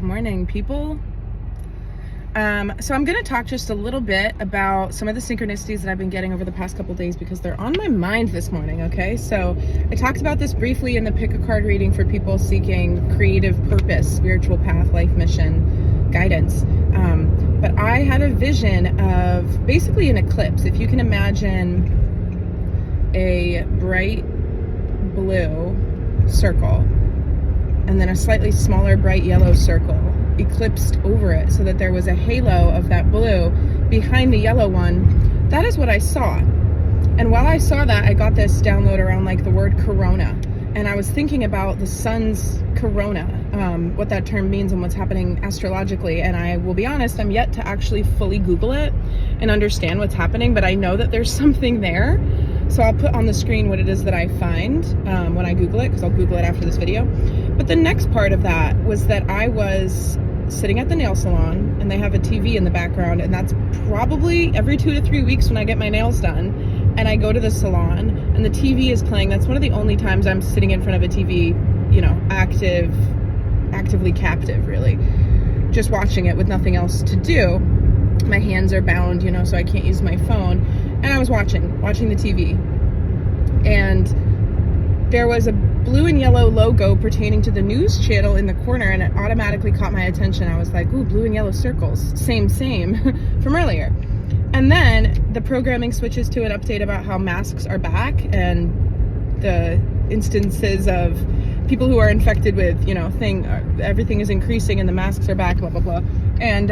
Good morning, people. So I'm going to talk just a little bit about some of the synchronicities that I've been getting over the past couple days because they're on my mind this morning, okay? So I talked about this briefly in the pick a card reading for people seeking creative purpose, spiritual path, life mission, guidance. But I had a vision of basically an eclipse. If you can imagine a bright blue circle and then a slightly smaller bright yellow circle eclipsed over it so that there was a halo of that blue behind the yellow one. That is what I saw. And while I saw that, I got this download around like the word corona. And I was thinking about the sun's corona, what that term means and what's happening astrologically. And I will be honest, I'm yet to actually fully Google it and understand what's happening, but I know that there's something there. So I'll put on the screen what it is that I find when I Google it, because I'll Google it after this video. But the next part of that was that I was sitting at the nail salon and they have a TV in the background, and that's probably every 2 to 3 weeks when I get my nails done and I go to the salon and the TV is playing. That's one of the only times I'm sitting in front of a TV, you know, actively captive, really. Just watching it with nothing else to do. My hands are bound, you know, so I can't use my phone. And I was watching the TV. And there was a blue and yellow logo pertaining to the news channel in the corner, and it automatically caught my attention. I was like, ooh, blue and yellow circles. Same from earlier. And then the programming switches to an update about how masks are back and the instances of people who are infected with, you know, everything is increasing and the masks are back, blah, blah, blah. And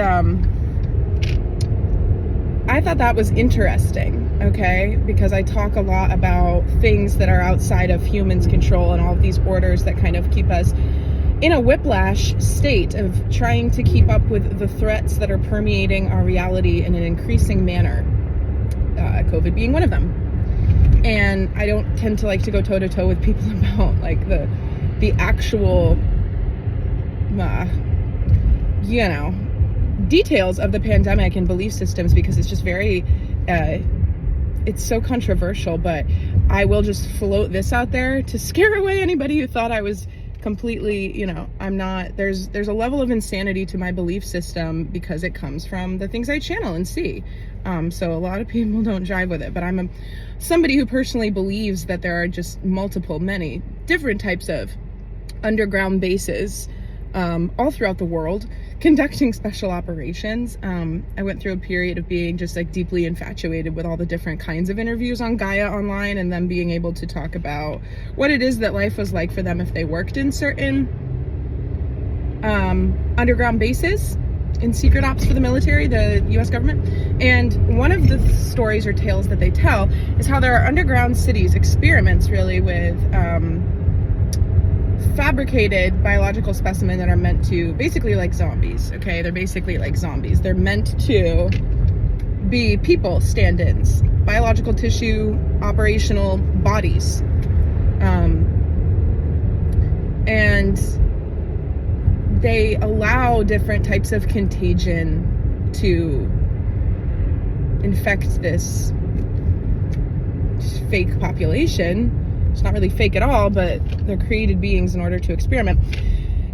I thought that was interesting, okay? Because I talk a lot about things that are outside of humans' control and all of these orders that kind of keep us in a whiplash state of trying to keep up with the threats that are permeating our reality in an increasing manner, COVID being one of them. And I don't tend to like to go toe-to-toe with people about like the actual, you know, details of the pandemic and belief systems, because it's just very, it's so controversial. But I will just float this out there to scare away anybody who thought I was completely, you know, I'm not. There's a level of insanity to my belief system because it comes from the things I channel and see. So a lot of people don't jive with it, but I'm somebody who personally believes that there are just many different types of underground bases all throughout the world conducting special operations. I went through a period of being just like deeply infatuated with all the different kinds of interviews on Gaia Online, and then being able to talk about what it is that life was like for them if they worked in certain underground bases in secret ops for the military, the US government. And one of the stories or tales that they tell is how there are underground cities, experiments really with fabricated biological specimen that are meant to basically like zombies, okay? They're basically like zombies. They're meant to be people stand-ins, biological tissue, operational bodies. And they allow different types of contagion to infect this fake population. It's not really fake at all, but they're created beings in order to experiment,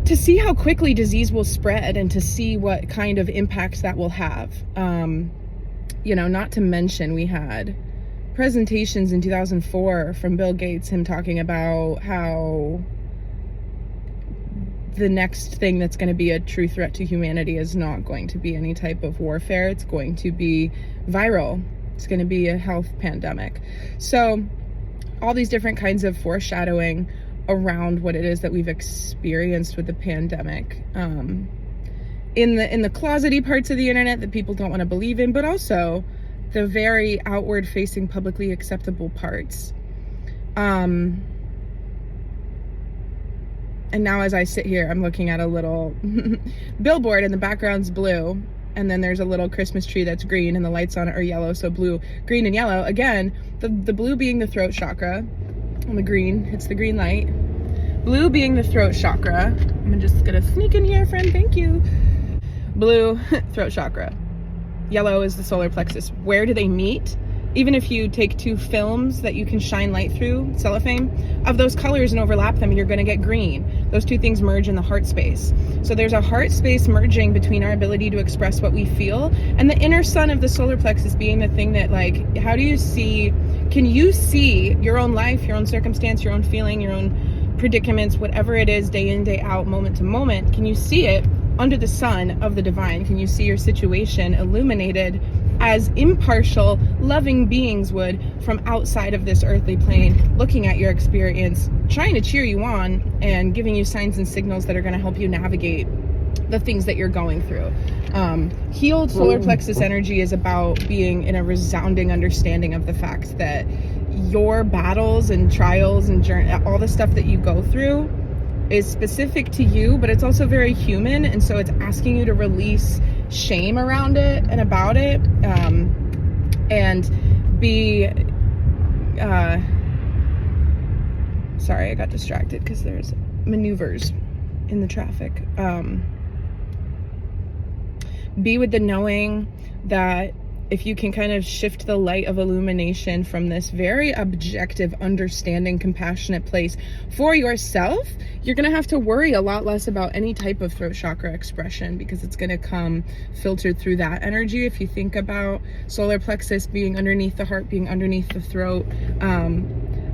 to see how quickly disease will spread and to see what kind of impacts that will have. You know, not to mention we had presentations in 2004 from Bill Gates, him talking about how the next thing that's going to be a true threat to humanity is not going to be any type of warfare. It's going to be viral. It's going to be a health pandemic. So all these different kinds of foreshadowing around what it is that we've experienced with the pandemic, in the closety parts of the internet that people don't want to believe in, but also the very outward facing, publicly acceptable parts. And now as I sit here, I'm looking at a little billboard and the background's blue. And then there's a little Christmas tree that's green and the lights on it are yellow. So blue, green, and yellow. Again, the blue being the throat chakra, and the green, it's the green light. Blue being the throat chakra. I'm just gonna sneak in here, friend, thank you. Blue, throat chakra. Yellow is the solar plexus. Where do they meet? even if you take two films that you can shine light through, cellophane, of those colors and overlap them, you're going to get green. Those two things merge in the heart space. So there's a heart space merging between our ability to express what we feel and the inner sun of the solar plexus being the thing that, like, how do you see, can you see your own life, your own circumstance, your own feeling, your own predicaments, whatever it is, day in, day out, moment to moment, can you see it under the sun of the divine? Can you see your situation illuminated as impartial, loving beings would from outside of this earthly plane, looking at your experience, trying to cheer you on and giving you signs and signals that are going to help you navigate the things that you're going through. Healed solar plexus energy is about being in a resounding understanding of the fact that your battles and trials and all the stuff that you go through is specific to you, but it's also very human, and so it's asking you to release shame around it and about it, and be sorry, I got distracted because there's maneuvers in the traffic. Be with the knowing that if you can kind of shift the light of illumination from this very objective, understanding, compassionate place for yourself, you're going to have to worry a lot less about any type of throat chakra expression, because it's going to come filtered through that energy. If you think about solar plexus being underneath the heart, being underneath the throat,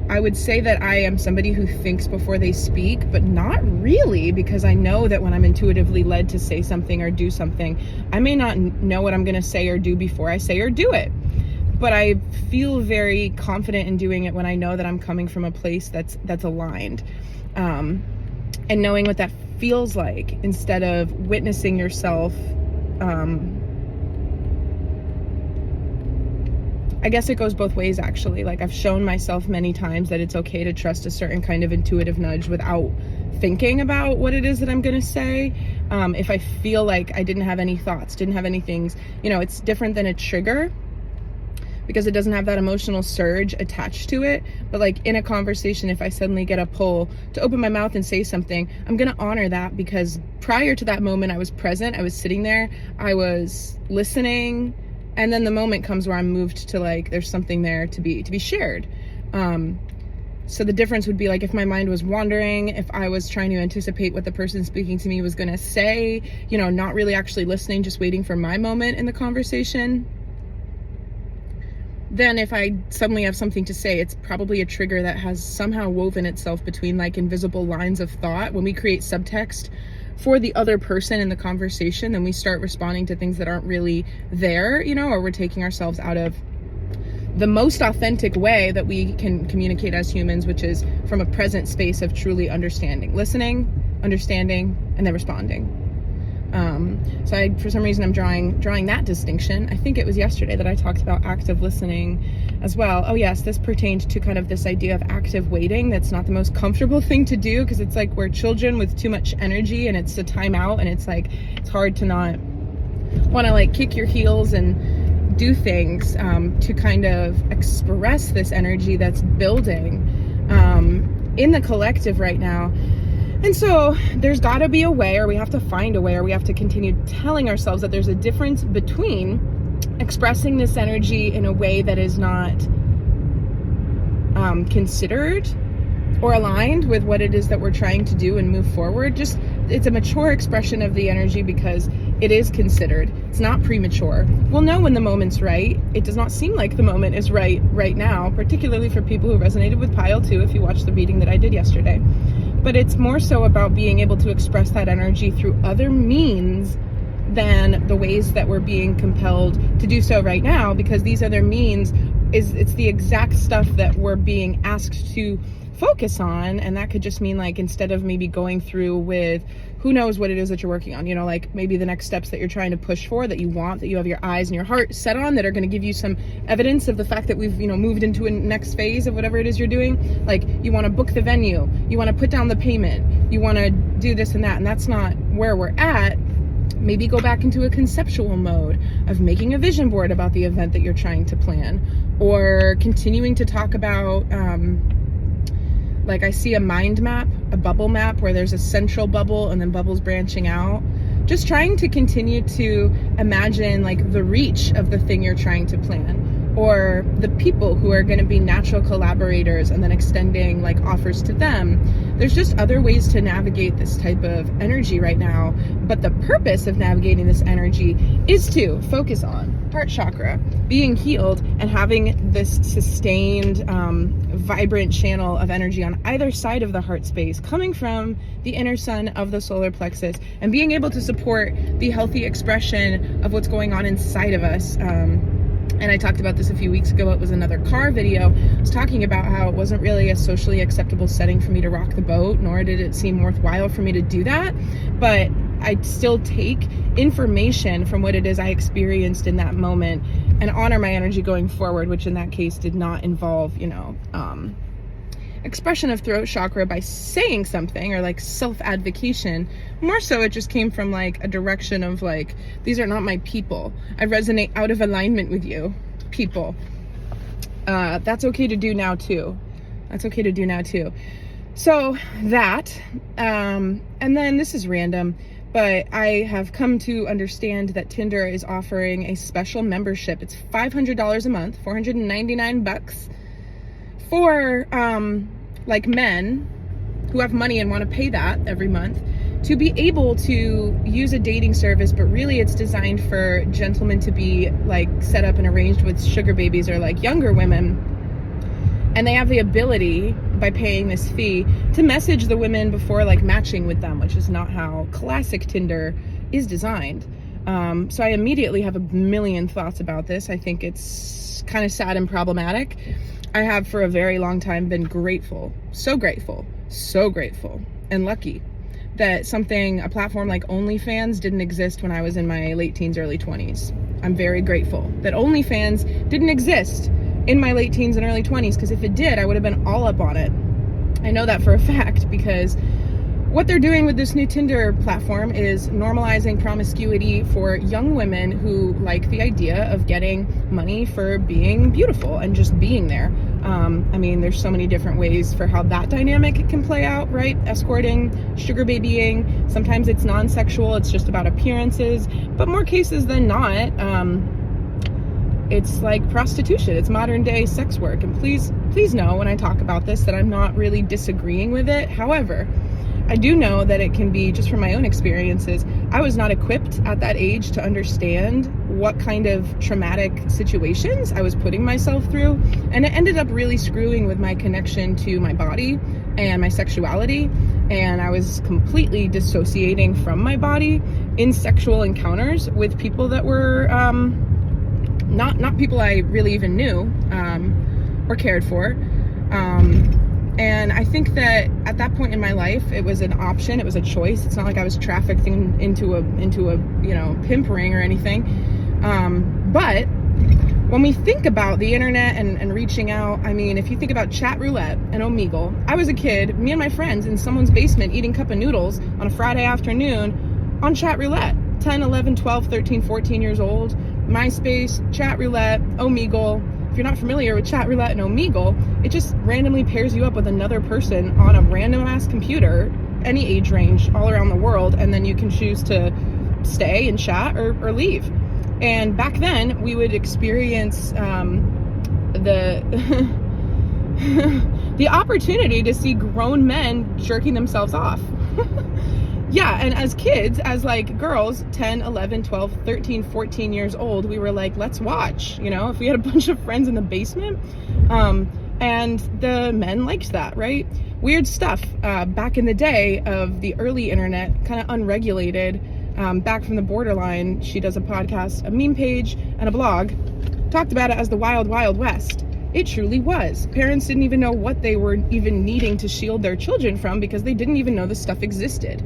I would say that I am somebody who thinks before they speak, but not really, because I know that when I'm intuitively led to say something or do something, I may not know what I'm going to say or do before I say or do it. But I feel very confident in doing it when I know that I'm coming from a place that's aligned. And knowing what that feels like instead of witnessing yourself, I guess it goes both ways, actually. Like, I've shown myself many times that it's okay to trust a certain kind of intuitive nudge without thinking about what it is that I'm going to say. If I feel like I didn't have any thoughts, didn't have any things, it's different than a trigger because it doesn't have that emotional surge attached to it. But like in a conversation, if I suddenly get a pull to open my mouth and say something, I'm going to honor that, because prior to that moment, I was present, I was sitting there, I was listening. And then the moment comes where I'm moved to, like, there's something there to be shared. So the difference would be, like, if my mind was wandering, if I was trying to anticipate what the person speaking to me was going to say, not really actually listening, just waiting for my moment in the conversation. Then if I suddenly have something to say, it's probably a trigger that has somehow woven itself between, like, invisible lines of thought. When we create subtext for the other person in the conversation, then we start responding to things that aren't really there, or we're taking ourselves out of the most authentic way that we can communicate as humans, which is from a present space of truly understanding, listening, understanding, and then responding. So for some reason, I'm drawing that distinction. I think it was yesterday that I talked about active listening as well. Oh yes, this pertained to kind of this idea of active waiting. That's not the most comfortable thing to do, because it's like we're children with too much energy and it's a timeout, and it's like, it's hard to not want to, like, kick your heels and do things to kind of express this energy that's building in the collective right now. And so there's got to be a way, or we have to find a way, or we have to continue telling ourselves that there's a difference between expressing this energy in a way that is not considered or aligned with what it is that we're trying to do and move forward. Just, it's a mature expression of the energy because it is considered. It's not premature. We'll know when the moment's right. It does not seem like the moment is right now, particularly for people who resonated with Pile 2, if you watched the reading that I did yesterday. But it's more so about being able to express that energy through other means than the ways that we're being compelled to do so right now, because these other means it's the exact stuff that we're being asked to focus on. And that could just mean, like, instead of maybe going through with who knows what it is that you're working on, like maybe the next steps that you're trying to push for, that you want, that you have your eyes and your heart set on, that are going to give you some evidence of the fact that we've moved into a next phase of whatever it is you're doing. Like, you want to book the venue, you want to put down the payment, you want to do this and that, and that's not where we're at. Maybe go back into a conceptual mode of making a vision board about the event that you're trying to plan, or continuing to talk about like, I see a mind map, a bubble map, where there's a central bubble and then bubbles branching out. Just trying to continue to imagine, like, the reach of the thing you're trying to plan. or the people who are going to be natural collaborators and then extending like offers to them. There's just other ways to navigate this type of energy right now. But the purpose of navigating this energy is to focus on heart chakra, being healed, and having this sustained, vibrant channel of energy on either side of the heart space coming from the inner sun of the solar plexus, and being able to support the healthy expression of what's going on inside of us. And I talked about this a few weeks ago. It was another car video. I was talking about how it wasn't really a socially acceptable setting for me to rock the boat, nor did it seem worthwhile for me to do that. But I still take information from what it is I experienced in that moment and honor my energy going forward, which in that case did not involve, expression of throat chakra by saying something or like self-advocation. More so it just came from like a direction of like, these are not my people. I resonate out of alignment with you people. That's okay to do now too. So that, and then this is random, but I have come to understand that Tinder is offering a special membership. It's $500 a month, $499 for like men who have money and want to pay that every month to be able to use a dating service, but really it's designed for gentlemen to be like set up and arranged with sugar babies or like younger women. And they have the ability, by paying this fee, to message the women before like matching with them, which is not how classic Tinder is designed. So I immediately have a million thoughts about this. I think it's kind of sad and problematic. I have for a very long time been grateful, so grateful and lucky that a platform like OnlyFans didn't exist when I was in my late teens, early 20s. I'm very grateful that OnlyFans didn't exist in my late teens and early 20s, because if it did, I would have been all up on it. I know that for a fact, because what they're doing with this new Tinder platform is normalizing promiscuity for young women who like the idea of getting money for being beautiful and just being there. I mean, there's so many different ways for how that dynamic can play out, right? Escorting, sugar babying. Sometimes it's non-sexual, it's just about appearances, but more cases than not, it's like prostitution. It's modern day sex work. And please know when I talk about this that I'm not really disagreeing with it. However, I do know that it can be, just from my own experiences, I was not equipped at that age to understand what kind of traumatic situations I was putting myself through. And it ended up really screwing with my connection to my body and my sexuality. And I was completely dissociating from my body in sexual encounters with people that were not people I really even knew or cared for. And I think that at that point in my life, it was an option. It was a choice. It's not like I was trafficked into a pimp ring or anything. But when we think about the internet and reaching out, I mean, if you think about chat roulette and Omegle, I was a kid, me and my friends in someone's basement eating cup of noodles on a Friday afternoon on chat roulette. 10, 11, 12, 13, 14 years old. MySpace, chat roulette, Omegle. If you're not familiar with chat roulette and Omegle, it just randomly pairs you up with another person on a random ass computer, any age range, all around the world, and then you can choose to stay and chat or leave. And back then, we would experience the the opportunity to see grown men jerking themselves off. Yeah, and as kids, as like girls, 10, 11, 12, 13, 14 years old, we were like, let's watch, if we had a bunch of friends in the basement. And the men liked that, right? Weird stuff. Back in the day of the early internet, kind of unregulated, back from the borderline, she does a podcast, a meme page, and a blog, talked about it as the Wild Wild West. It truly was. Parents didn't even know what they were even needing to shield their children from, because they didn't even know this stuff existed.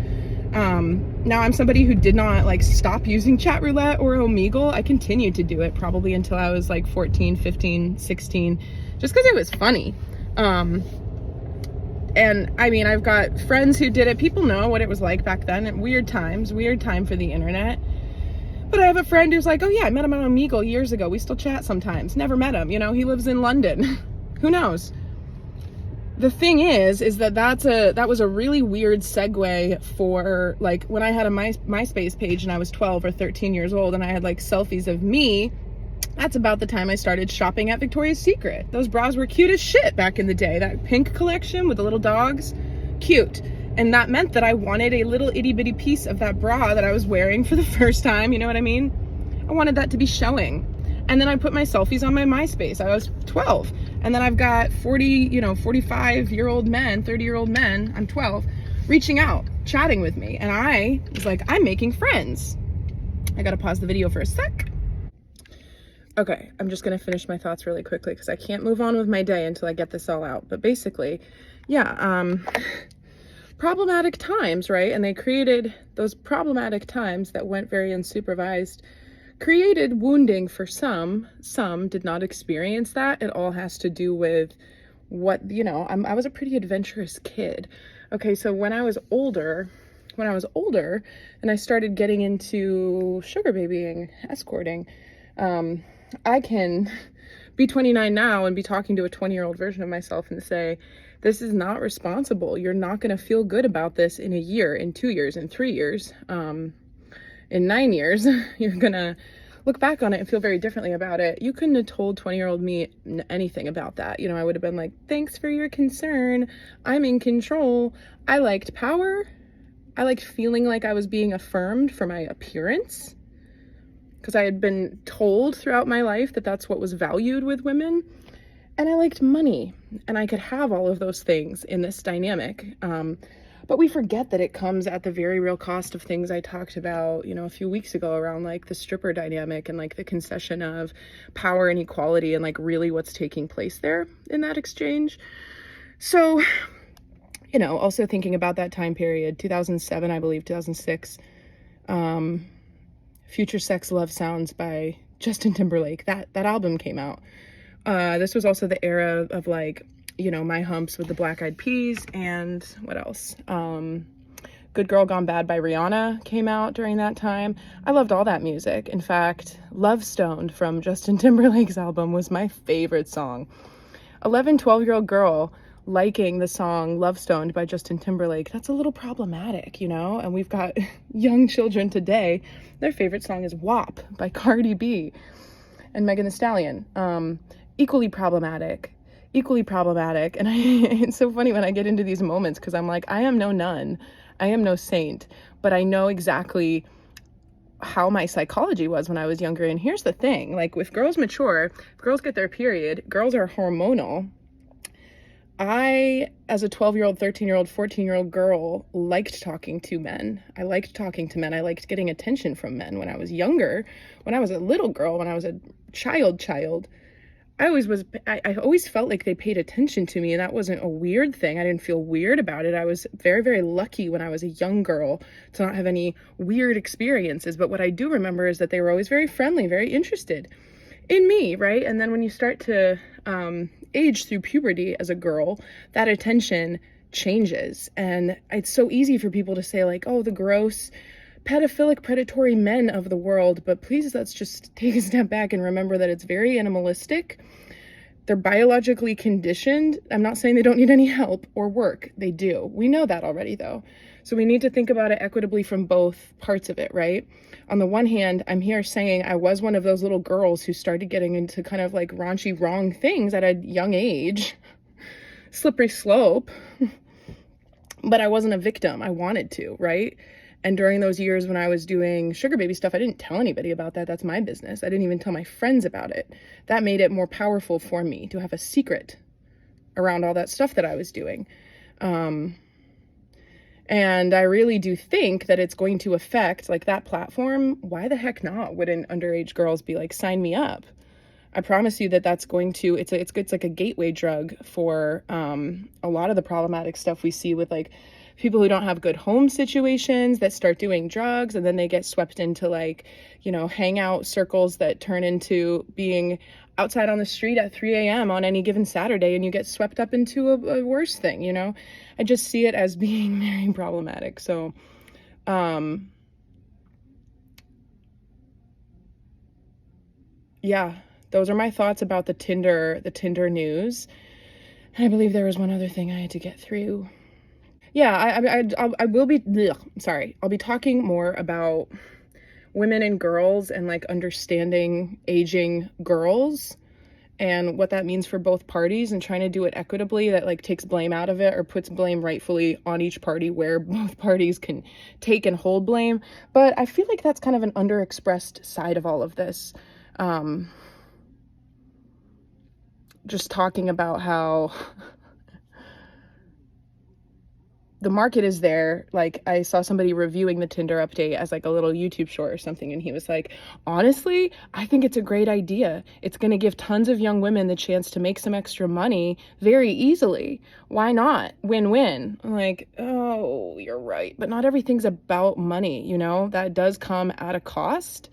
Now I'm somebody who did not stop using chat roulette or Omegle. I continued to do it probably until I was 14, 15, 16, just because it was funny. And I mean, I've got friends who did it. People know what it was like back then. Weird time for the internet. But I have a friend who's like, oh yeah, I met him on Omegle years ago. We still chat sometimes. Never met him. He lives in London. Who knows? The thing is that was a really weird segue for when I had a MySpace page and I was 12 or 13 years old, and I had selfies of me That's about the time I started shopping at Victoria's Secret. Those bras were cute as shit back in the day. That pink collection with the little dogs, cute. And that meant that I wanted a little itty bitty piece of that bra that I was wearing for the first time, you know what I mean? I wanted that to be showing. And then I put my selfies on my MySpace. I was 12. And then I've got 45-year-old men, 30-year-old men, I'm 12, reaching out, chatting with me. And I was like, I'm making friends. I gotta pause the video for a sec. Okay, I'm just gonna finish my thoughts really quickly because I can't move on with my day until I get this all out. But basically, yeah, problematic times, right? And they created those problematic times that went very unsupervised, created wounding for some. Some did not experience that. It all has to do with what, I was a pretty adventurous kid. Okay, so when I was older and I started getting into sugar babying, escorting, I can be 29 now and be talking to a 20-year-old version of myself and say, this is not responsible. You're not going to feel good about this in a year, in 2 years, in 3 years, in 9 years. You're going to look back on it and feel very differently about it. You couldn't have told 20-year-old me anything about that. I would have been like, thanks for your concern. I'm in control. I liked power. I liked feeling like I was being affirmed for my appearance, because I had been told throughout my life that that's what was valued with women. And I liked money, and I could have all of those things in this dynamic. But we forget that it comes at the very real cost of things I talked about, a few weeks ago around like the stripper dynamic and like the concession of power and equality and like really what's taking place there in that exchange. So, also thinking about that time period, 2007, I believe, 2006, Future Sex Love Sounds by Justin Timberlake. That album came out. This was also the era of like, My Humps with the Black Eyed Peas, and what else? Good Girl Gone Bad by Rihanna came out during that time. I loved all that music. In fact, Love Stoned from Justin Timberlake's album was my favorite song. 11, 12-year-old girl liking the song Love Stoned by Justin Timberlake, that's a little problematic, and we've got young children today, their favorite song is WAP by Cardi B and Megan Thee Stallion. Equally problematic. And it's so funny when I get into these moments, because I'm like, I am no nun, I am no saint, but I know exactly how my psychology was when I was younger. And here's the thing, like, if girls mature, if girls get their period, girls are hormonal. I, as a 12-year-old, 13-year-old, 14-year-old girl, liked talking to men. I liked talking to men. I liked getting attention from men when I was younger. When I was a little girl, when I was a child, I always felt like they paid attention to me, and that wasn't a weird thing. I didn't feel weird about it. I was very, very lucky when I was a young girl to not have any weird experiences. But what I do remember is that they were always very friendly, very interested in me, right? And then when you start to age through puberty as a girl, that attention changes. And it's so easy for people to say like, oh, the gross pedophilic predatory men of the world, but please, let's just take a step back and remember that it's very animalistic. They're biologically conditioned. I'm not saying they don't need any help or work. They do. We know that already, though. So we need to think about it equitably from both parts of it, right? On the one hand, I'm here saying I was one of those little girls who started getting into kind of like raunchy, wrong things at a young age. Slippery slope. But I wasn't a victim. I wanted to, right? And during those years when I was doing sugar baby stuff, I didn't tell anybody about that. That's my business. I didn't even tell my friends about it. That made it more powerful for me to have a secret around all that stuff that I was doing. And I really do think that it's going to affect like that platform. Why the heck not? Wouldn't underage girls be like, sign me up? I promise you that that's going to, it's like a gateway drug for a lot of the problematic stuff we see with like people who don't have good home situations that start doing drugs, and then they get swept into like, hangout circles that turn into being outside on the street at 3 a.m. on any given Saturday, and you get swept up into a worse thing, I just see it as being very problematic. So, yeah, those are my thoughts about the Tinder news. And I believe there was one other thing I had to get through. Yeah, I will be, sorry, I'll be talking more about women and girls and like understanding aging girls and what that means for both parties and trying to do it equitably that like takes blame out of it or puts blame rightfully on each party where both parties can take and hold blame. But I feel like that's kind of an underexpressed side of all of this. Just talking about how the market is there. Like, I saw somebody reviewing the Tinder update as like a little YouTube short or something, and he was like, honestly, I think it's a great idea. It's going to give tons of young women the chance to make some extra money very easily. Why not? Win-win. I'm like, oh, you're right. But not everything's about money, you know? That does come at a cost.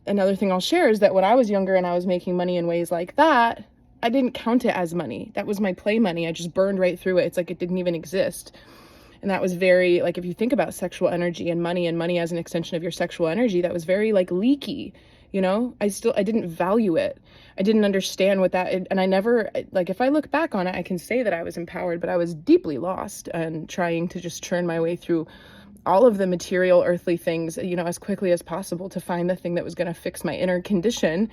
Another thing I'll share is that when I was younger and I was making money in ways like that, I didn't count it as money. That was my play money. I just burned right through it. It's like it didn't even exist. And that was very, like, if you think about sexual energy and money as an extension of your sexual energy, that was very like leaky, you know? I didn't value it. I didn't understand what that, and I never, like, if I look back on it, I can say that I was empowered, but I was deeply lost and trying to just churn my way through all of the material earthly things, you know, as quickly as possible to find the thing that was going to fix my inner condition.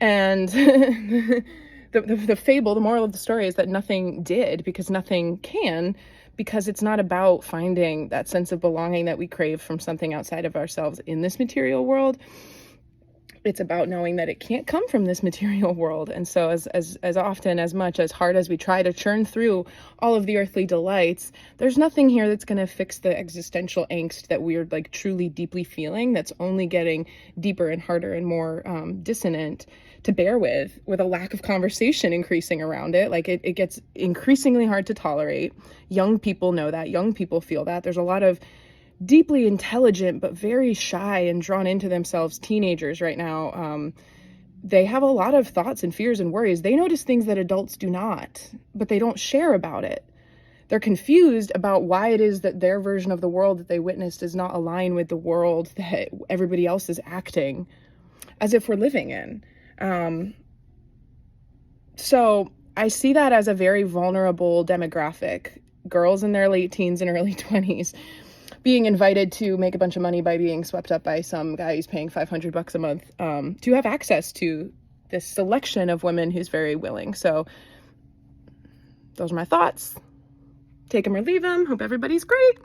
And the fable, the moral of the story is that nothing did, because nothing can, because it's not about finding that sense of belonging that we crave from something outside of ourselves in this material world. It's about knowing that it can't come from this material world. And so as often, as much, as hard as we try to churn through all of the earthly delights, there's nothing here that's going to fix the existential angst that we're like truly deeply feeling, that's only getting deeper and harder and more dissonant to bear with a lack of conversation increasing around it. Like it gets increasingly hard to tolerate. Young people know that. Young people feel that. There's a lot of deeply intelligent but very shy and drawn into themselves teenagers right now. They have a lot of thoughts and fears and worries. They notice things that adults do not, but they don't share about it. They're confused about why it is that their version of the world that they witnessed does not align with the world that everybody else is acting as if we're living in. So I see that as a very vulnerable demographic. Girls in their late teens and early 20s being invited to make a bunch of money by being swept up by some guy who's paying $500 a month to have access to this selection of women who's very willing. So those are my thoughts. Take them or leave them. Hope everybody's great.